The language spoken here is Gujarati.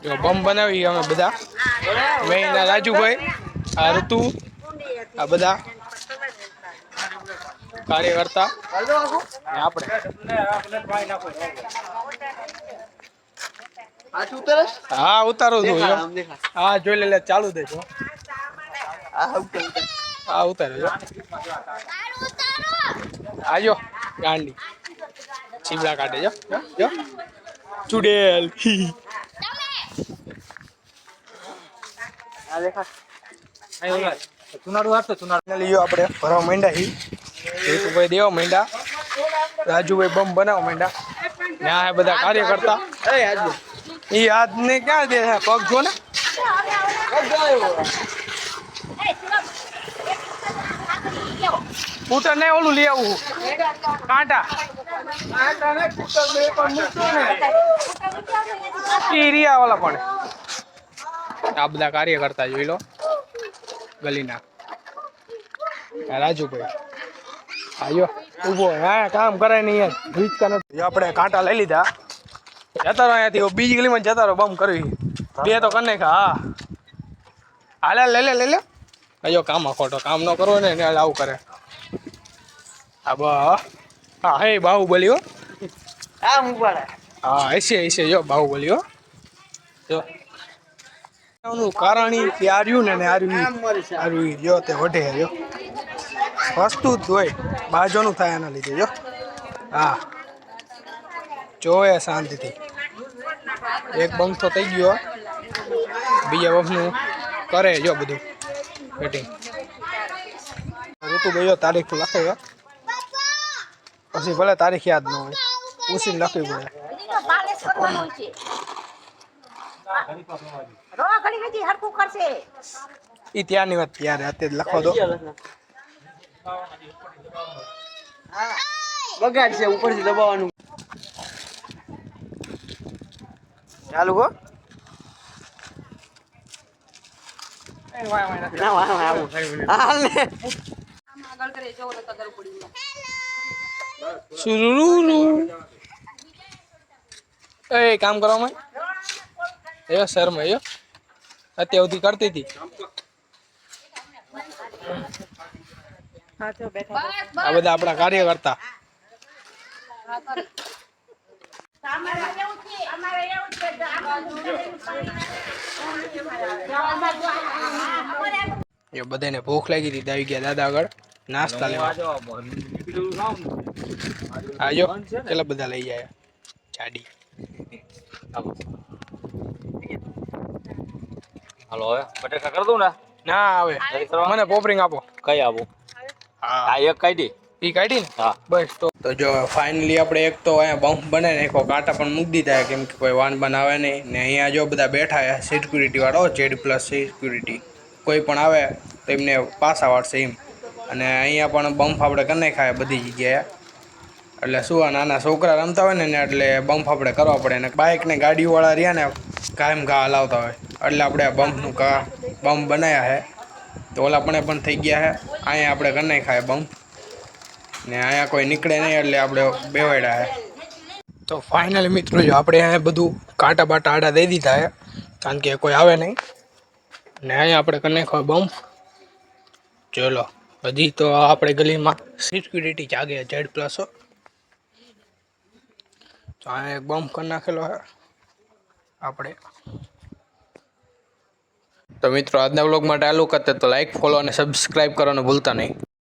જો બમ બનાવી અમે બધા મેં રાજુભાઈ આ ઋતુ આ બધા કાર્યકર્તા ને આપણે હા ઉતારો છું હા જોઈ લે ચાલુ દે છો હા ઉતારો આજો ગાંડી ચીબડા કાઢે જો ચુડેલ ચુનાડું આપતો ચુનાડું લીધો આપણે ભરવા માંડ્યા હેતુભાઈ દેવા માંડ્યા રાજુભાઈ બમ બનાવવા માંડ્યા ના હે બધા કાર્યકર્તા એ હાથ ને ક્યાં દે પગ જો ને સ્કૂટર ને ઓલું લઈ આવું કાંટા રિયા વાળા પણ આ બધા કાર્યકર્તા જોઈ લો ગલીના રાજુભાઈ આયો ઉભો હા કામ કરે નહીં યાર વીચકા નથી આપણે કાંટા લઈ લીધા જતા રહો અહીંયાથી બીજી ગલીમાં જતા રહો બમ કરવી બે તો કરી નાખા હા હાલે લઈ લે અયો કામ ખોટો કામ ન કરો ને આવું કરે હા હે બાહુબલી હો હા એસે જો બાહુબલી હો જો કારણી આર્યું ને આર્યું જો તે વઢે જો વસ્તુ જ હોય બાજોનું થાય એના લીધે જો હા જોવે શાંતિથી એક બંક તો થઈ ગયો બીજા બંકનું કરે જો બધું વેટિંગ ઋતુ ગયો તારીખ લખે પછી ભલે તારીખ યાદ ન હોય પૂછીને લખવી પડે ઈ ત્યાંની વાત ત્યારે અત્યારે લખો દો બગાડ છે ઉપરથી દબાવવાનું ચાલુ હો એ કામ કરવામાં એ શર્મા એ અત્યાર સુધી કરતી હતી આ બધા આપણા કાર્યકર્તા એ બધાને ભૂખ લાગી હતી આવી ગયા દાદા આગળ નાસ્તા લેવા આજો કેટલા બધા લઈ જાય ચાડી હાલો હવે બટેકા કરી દઉં ને ના આવે મને પોપરિંગ આપો કઈ આપો હા એક કાઢી ઈ કાઢી ને હા બસ તો જો ફાઇનલી આપણે એક તો અહીંયા બમ્પ બનાવી નાખો કાંટા પણ મૂકી દીધા કેમ કે કોઈ વાન બનાવે નહીં ને અહીંયા જો બધા બેઠા છે સિક્યુરિટી વાળો Z+ સિક્યુરિટી કોઈ પણ આવે તો એમને પાસા વાળશે એમ અને અહીંયા પણ બમ્પ આપણે કરી નાખાય બધી જગ્યાએ એટલે શું આ નાના છોકરા રમતા હોય ને એટલે બમ્પ આપણે કરવા પડે અને બાઇક ને ગાડીઓવાળા રહ્યા ને કાયમ ઘા હલાવતા હોય એટલે આપણે આ બમ્પનું બમ્પ બનાવ્યા છે તો ઓલા પણ થઈ ગયા છે અહીંયા આપણે કરી નાખાય બમ્પ ને અહીંયા કોઈ નીકળે નહીં એટલે આપણે બેવાડ્યા છે તો ફાઇનલી મિત્રો જો આપણે અહીંયા બધું કાંટા બાટા આડા દઈ દીધા છે કારણ કે કોઈ આવે નહીં ને અહીંયા આપણે કરી નાખો બમ્પ ચલો હજી તો આપણે ગલીમાં સિક્યુરિટી જાગે Z+ તો અહીંયા એક બમ્પ કરી નાખેલો છે આપણે તો મિત્રો આજના વ્લોગ માટે આટલું કરતે તો લાઈક ફોલો અને સબસ્ક્રાઈબ કરવાનું ભૂલતા નહીં.